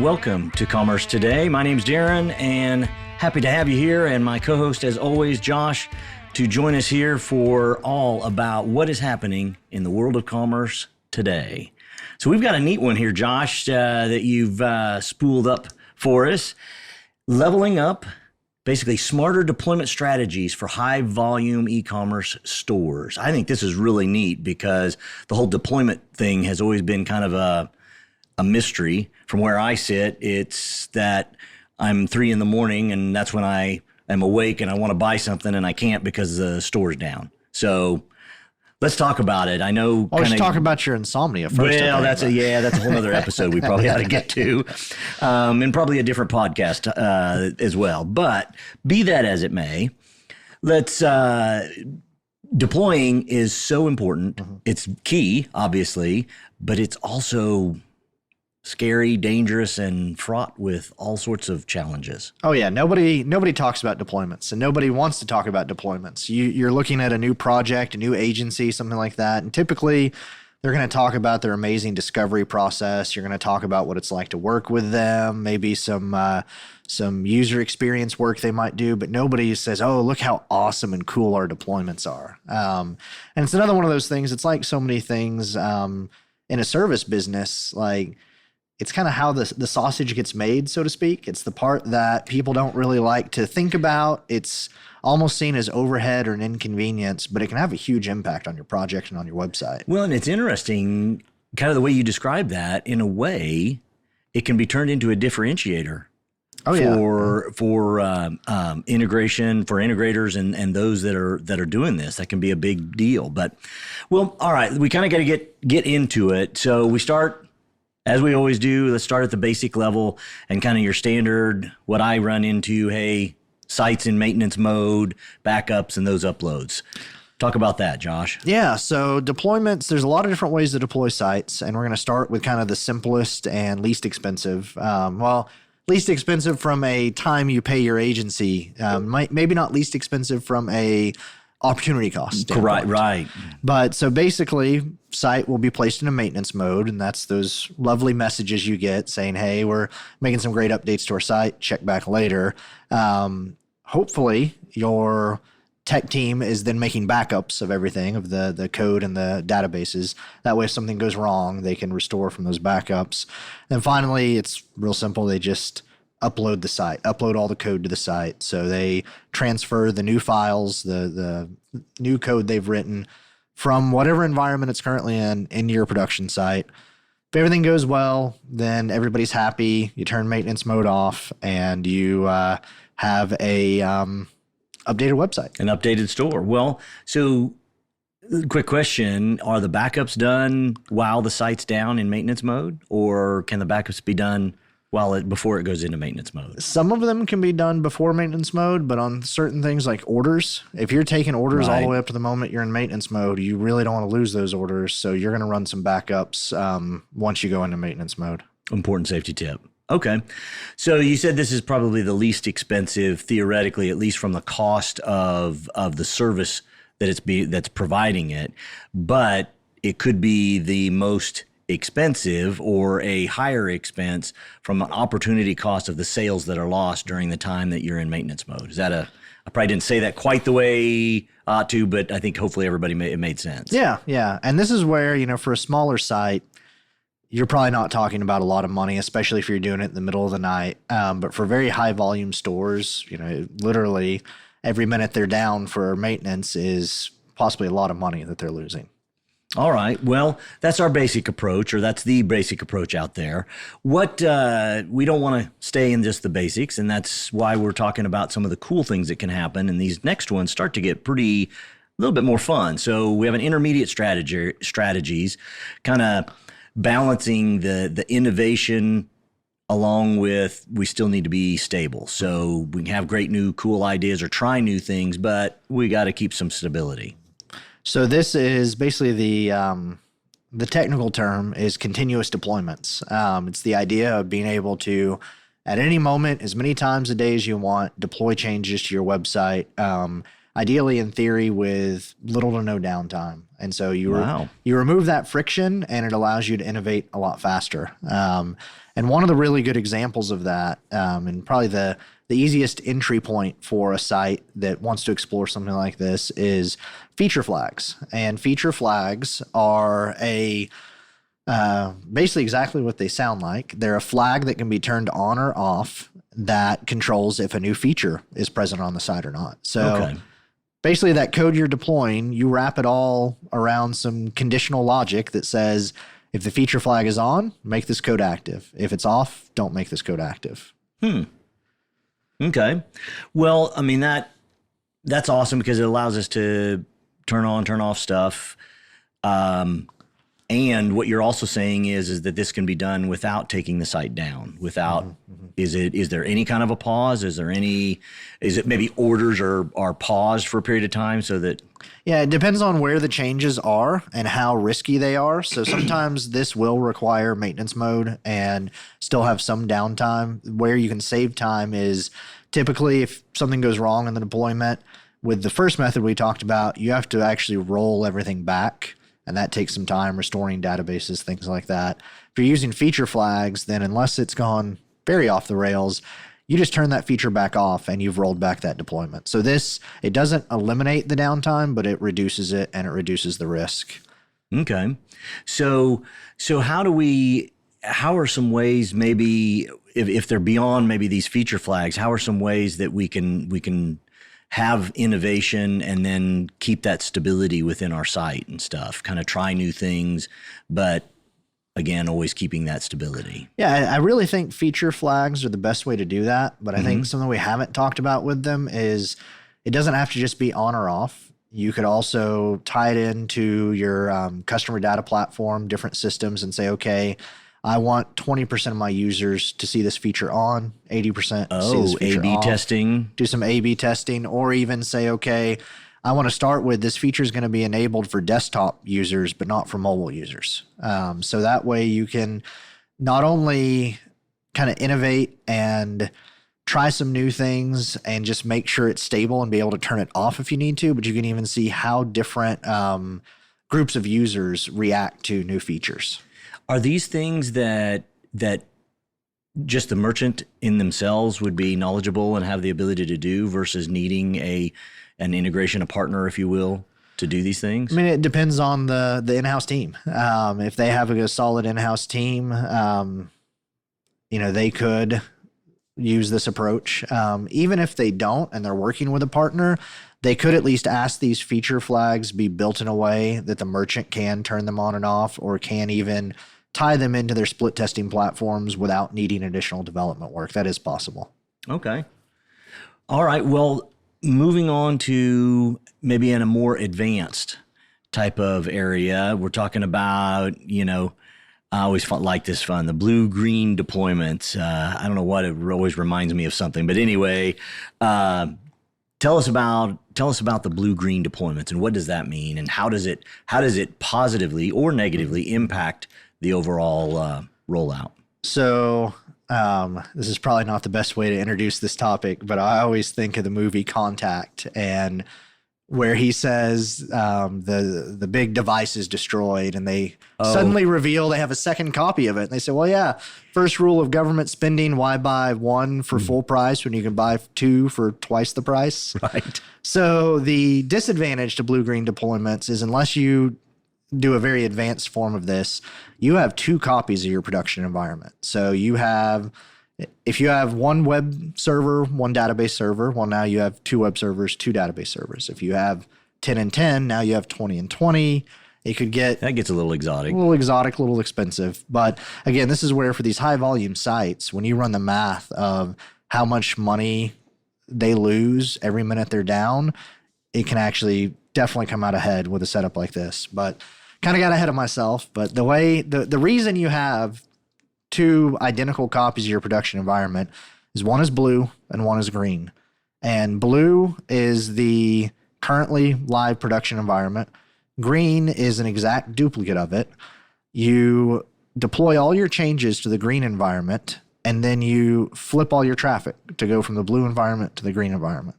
Welcome to Commerce Today. My name's Darren, and happy to have you here, and my co-host, as always, Josh, to join us here for all about what is happening in the world of commerce today. So we've got a neat one here, Josh, that you've spooled up for us. Leveling up, basically smarter deployment strategies for high-volume e-commerce stores. I think this is really neat because the whole deployment thing has always been kind of a mystery. From where I sit, it's that I'm 3 a.m. and that's when I am awake and I want to buy something and I can't because the store's down. So let's talk about it. I know. Let's talk about your insomnia first. Well, that's a whole other episode we probably ought to get to, and probably a different podcast as well. But be that as it may, let's. Deploying is so important. Mm-hmm. It's key, obviously, but it's also scary, dangerous, and fraught with all sorts of challenges. Oh yeah, nobody talks about deployments, and nobody wants to talk about deployments. You're looking at a new project, a new agency, something like that, and typically they're going to talk about their amazing discovery process. You're going to talk about what it's like to work with them, maybe some user experience work they might do, but nobody says, "Oh, look how awesome and cool our deployments are." And it's another one of those things. It's like so many things in a service business, like. It's kind of how the sausage gets made, so to speak. It's the part that people don't really like to think about. It's almost seen as overhead or an inconvenience, but it can have a huge impact on your project and on your website. Well, and it's interesting, kind of the way you describe that. In a way, it can be turned into a differentiator. For integration, for integrators and those that are doing this. That can be a big deal. But, well, all right, we kind of got to get into it. So we start. As we always do, let's start at the basic level and kind of your standard, what I run into, hey, sites in maintenance mode, backups, and those uploads. Talk about that, Josh. Yeah, so deployments, there's a lot of different ways to deploy sites, and we're going to start with kind of the simplest and least expensive. Least expensive from a time you pay your agency, maybe not least expensive from a opportunity cost standpoint. Right. But so basically, site will be placed in a maintenance mode, and that's those lovely messages you get saying, hey, we're making some great updates to our site, check back later. Hopefully, your tech team is then making backups of everything, of the code and the databases. That way, if something goes wrong, they can restore from those backups. And finally, it's real simple. They just upload all the code to the site. So they transfer the new files, the new code they've written from whatever environment it's currently in into your production site. If everything goes well, then everybody's happy. You turn maintenance mode off and you have a updated website. An updated store. Well, so quick question, are the backups done while the site's down in maintenance mode, or can the backups be done before it goes into maintenance mode? Some of them can be done before maintenance mode, but on certain things like orders, if you're taking orders all the way up to the moment you're in maintenance mode, you really don't want to lose those orders. So you're going to run some backups once you go into maintenance mode. Important safety tip. Okay. So you said this is probably the least expensive, theoretically, at least from the cost of the service that's providing it, but it could be the most expensive or a higher expense from an opportunity cost of the sales that are lost during the time that you're in maintenance mode. Is that I probably didn't say that quite the way I ought to, but I think hopefully it made sense. Yeah. And this is where, for a smaller site, you're probably not talking about a lot of money, especially if you're doing it in the middle of the night. But for very high volume stores, literally every minute they're down for maintenance is possibly a lot of money that they're losing. All right. Well, that's our basic approach, or that's the basic approach out there. What we don't want to stay in just the basics, and that's why we're talking about some of the cool things that can happen. And these next ones start to get a little bit more fun. So we have an intermediate strategies, kind of balancing the innovation along with we still need to be stable. So we can have great new cool ideas or try new things, but we got to keep some stability. So this is basically the technical term is continuous deployments. It's the idea of being able to, at any moment, as many times a day as you want, deploy changes to your website ideally in theory with little to no downtime. And so Wow. you remove that friction and it allows you to innovate a lot faster. And one of the really good examples of that, and probably the easiest entry point for a site that wants to explore something like this, is feature flags. And feature flags are basically exactly what they sound like. They're a flag that can be turned on or off that controls if a new feature is present on the site or not. So basically that code you're deploying, you wrap it all around some conditional logic that says, if the feature flag is on, make this code active. If it's off, don't make this code active. Okay. Well, I mean, that's awesome because it allows us to turn on, turn off stuff. And what you're also saying is that this can be done without taking the site down, without, is there any kind of a pause? Is it maybe orders are paused for a period of time so that? Yeah, it depends on where the changes are and how risky they are. So sometimes this will require maintenance mode and still have some downtime. Where you can save time is typically if something goes wrong in the deployment. With the first method we talked about, you have to actually roll everything back. And that takes some time, restoring databases, things like that. If you're using feature flags, then unless it's gone very off the rails, you just turn that feature back off and you've rolled back that deployment. So it doesn't eliminate the downtime, but it reduces it and it reduces the risk. Okay. So how are some ways, maybe if they're beyond maybe these feature flags, how are some ways that we can have innovation and then keep that stability within our site and stuff, kind of try new things, but again, always keeping that stability? Yeah, I really think feature flags are the best way to do that. But I think something we haven't talked about with them is it doesn't have to just be on or off. You could also tie it into your customer data platform, different systems, and say, okay, I want 20% of my users to see this feature on, 80% to see this feature A/B off. testing. Do some A/B testing, or even say, okay, I want to start with this feature is going to be enabled for desktop users, but not for mobile users. So that way you can not only kind of innovate and try some new things and just make sure it's stable and be able to turn it off if you need to, but you can even see how different groups of users react to new features. Are these things that just the merchant in themselves would be knowledgeable and have the ability to do versus needing an integration, a partner, if you will, to do these things? I mean, it depends on the in-house team. If they have a solid in-house team, they could use this approach. Even if they don't and they're working with a partner, they could at least ask these feature flags be built in a way that the merchant can turn them on and off, or can even tie them into their split testing platforms without needing additional development work. That is possible. Okay. All right. Well, moving on to maybe in a more advanced type of area, we're talking about, I always like this fun, the blue-green deployments. I don't know what, it always reminds me of something. But anyway, tell us about the blue-green deployments and what does that mean, and how does it positively or negatively impact the overall rollout? So this is probably not the best way to introduce this topic, but I always think of the movie Contact, and where he says the big device is destroyed, and they suddenly reveal they have a second copy of it. And they say, well, yeah, first rule of government spending, why buy one for full price when you can buy two for twice the price? Right. So the disadvantage to blue-green deployments is unless you do a very advanced form of this, you have two copies of your production environment. So if you have one web server, one database server, well, now you have two web servers, two database servers. If you have 10 and 10, now you have 20 and 20. It could get... That gets a little exotic. A little expensive. But again, this is where for these high volume sites, when you run the math of how much money they lose every minute they're down, it can actually definitely come out ahead with a setup like this. But kind of got ahead of myself. But the reason you have two identical copies of your production environment is one is blue and one is green. And blue is the currently live production environment. Green is an exact duplicate of it. You deploy all your changes to the green environment, and then you flip all your traffic to go from the blue environment to the green environment.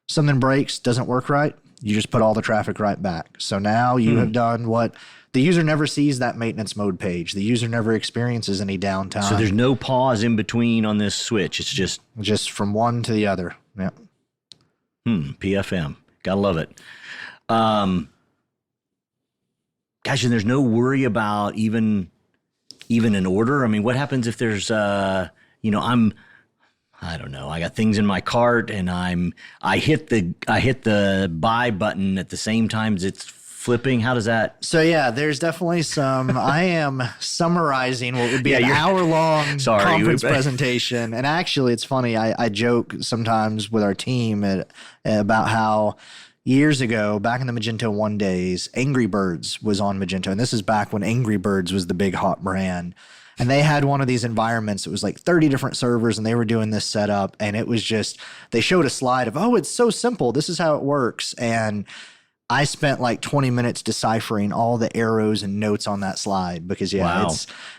something breaks, doesn't work right, you just put all the traffic right back. So now you have done what the user never sees, that maintenance mode page. The user never experiences any downtime. So there's no pause in between on this switch. It's just from one to the other. Yeah. PFM. Gotta love it. Gosh, and there's no worry about even an order. I mean, what happens if there's I don't know. I got things in my cart and I hit the buy button at the same time as it's flipping. How does that? So yeah, there's definitely some. I am summarizing what would be an hour-long conference presentation, and actually, it's funny. I joke sometimes with our team about how years ago, back in the Magento 1 days, Angry Birds was on Magento, and this is back when Angry Birds was the big hot brand. And they had one of these environments. It was like 30 different servers, and they were doing this setup. And it was just, they showed a slide of, oh, it's so simple. This is how it works. And I spent like 20 minutes deciphering all the arrows and notes on that slide because,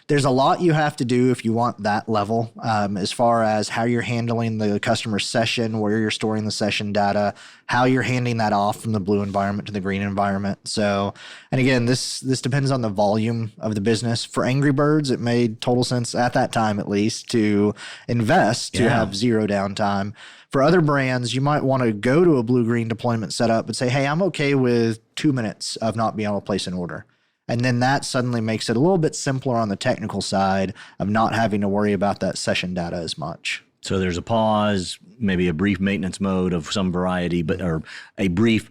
there's a lot you have to do if you want that level, as far as how you're handling the customer session, where you're storing the session data, how you're handing that off from the blue environment to the green environment. So, and again, this depends on the volume of the business. For Angry Birds, it made total sense at that time, at least, to invest to have zero downtime. For other brands, you might want to go to a blue-green deployment setup and say, hey, I'm okay with 2 minutes of not being able to place an order. And then that suddenly makes it a little bit simpler on the technical side of not having to worry about that session data as much. So there's a pause, maybe a brief maintenance mode of some variety, or a brief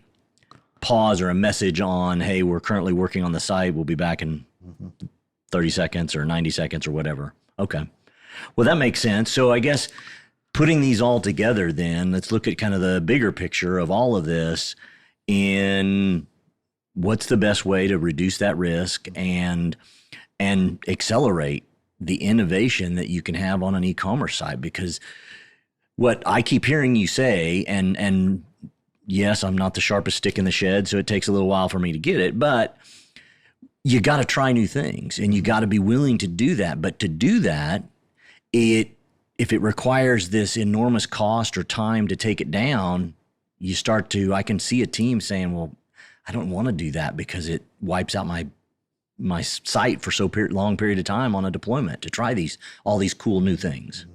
pause or a message on, hey, we're currently working on the site. We'll be back in 30 seconds or 90 seconds or whatever. Okay. Well, that makes sense. So I guess putting these all together then, let's look at kind of the bigger picture of all of this in what's the best way to reduce that risk and accelerate the innovation that you can have on an e-commerce site. Because what I keep hearing you say, and yes, I'm not the sharpest stick in the shed, so it takes a little while for me to get it, but you got to try new things and you got to be willing to do that. But to do that, if it requires this enormous cost or time to take it down, I can see a team saying, well, I don't want to do that because it wipes out my site for so long period of time on a deployment to try all these cool new things.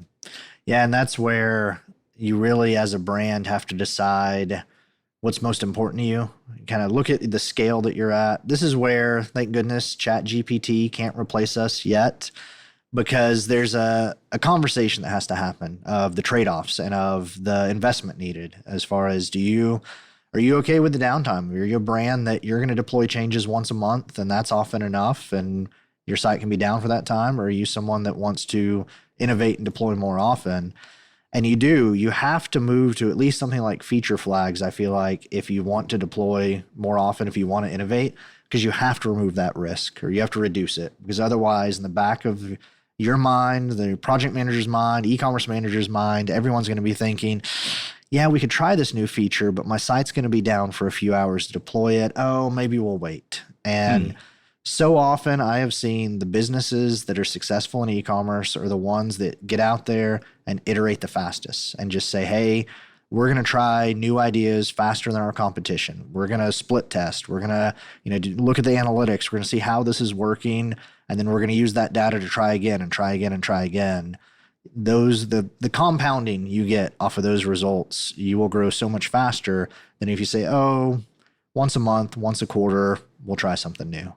Yeah, and that's where you really, as a brand, have to decide what's most important to you. Kind of look at the scale that you're at. This is where, thank goodness, ChatGPT can't replace us yet, because there's a conversation that has to happen of the trade-offs and of the investment needed as far as are you okay with the downtime? Are you a brand that you're going to deploy changes once a month and that's often enough and your site can be down for that time? Or are you someone that wants to innovate and deploy more often? And you have to move to at least something like feature flags, I feel like, if you want to deploy more often, if you want to innovate, because you have to remove that risk or you have to reduce it. Because otherwise, in the back of your mind, the project manager's mind, e-commerce manager's mind, everyone's going to be thinking, yeah, we could try this new feature, but my site's going to be down for a few hours to deploy it. Oh, maybe we'll wait. And so often I have seen the businesses that are successful in e-commerce are the ones that get out there and iterate the fastest and just say, hey, we're going to try new ideas faster than our competition. We're going to split test. We're going to look at the analytics. We're going to see how this is working. And then we're going to use that data to try again and try again and try again. The compounding you get off of those results, you will grow so much faster than if you say, oh, once a month, once a quarter, we'll try something new.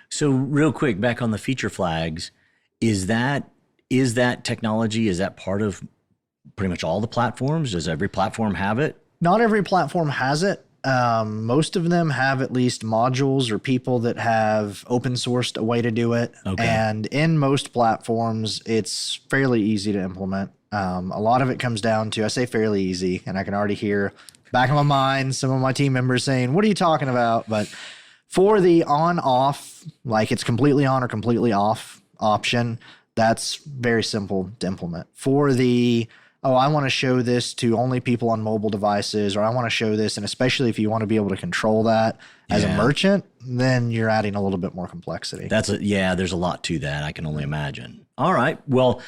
So real quick, back on the feature flags, is that technology, is that part of pretty much all the platforms? Does every platform have it? Not every platform has it. Most of them have at least modules or people that have open sourced a way to do it. Okay. And in most platforms, it's fairly easy to implement. A lot of it comes down to, I say fairly easy, and I can already hear back in my mind some of my team members saying, what are you talking about? But for the on-off, like it's completely on or completely off option, that's very simple to implement. For the I want to show this to only people on mobile devices, or I want to show this, and especially if you want to be able to control that as a merchant, then you're adding a little bit more complexity. There's a lot to that, I can only imagine. All right. Well,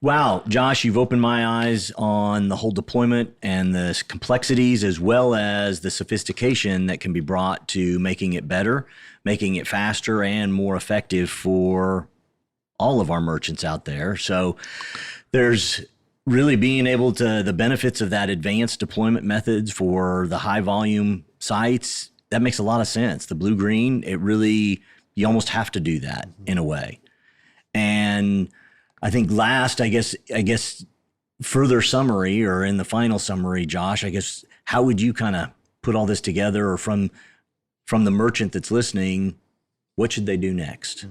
wow, Josh, you've opened my eyes on the whole deployment and the complexities as well as the sophistication that can be brought to making it better, making it faster and more effective for all of our merchants out there. So there's really being able to, the benefits of that advanced deployment methods for the high volume sites, that makes a lot of sense. The blue green, it really, you almost have to do that in a way. And I think last, I guess further summary or in the final summary, Josh, I guess, how would you kind of put all this together, or from the merchant that's listening, what should they do next?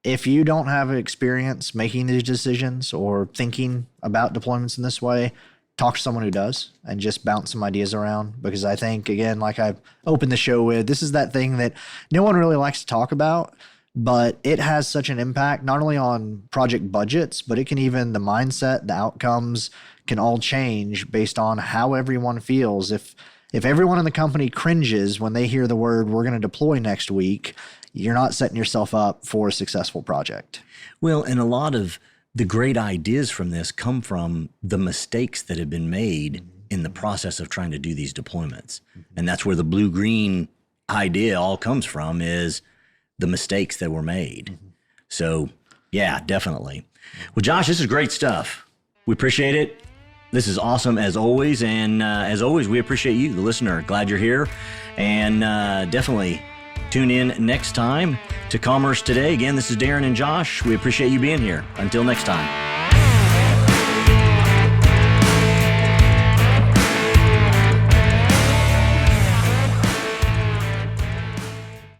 If you don't have experience making these decisions or thinking about deployments in this way, talk to someone who does and just bounce some ideas around. Because I think, again, like I've opened the show with, this is that thing that no one really likes to talk about, but it has such an impact not only on project budgets, but it can even, the mindset, the outcomes can all change based on how everyone feels. If everyone in the company cringes when they hear the word, we're going to deploy next week, you're not setting yourself up for a successful project. Well, and a lot of the great ideas from this come from the mistakes that have been made in the process of trying to do these deployments. And that's where the blue-green idea all comes from, is the mistakes that were made. So yeah, definitely. Well, Josh, this is great stuff. We appreciate it. This is awesome as always. And as always, we appreciate you, the listener. Glad you're here. And definitely tune in next time to Commerce Today. Again, this is Darren and Josh. We appreciate you being here. Until next time.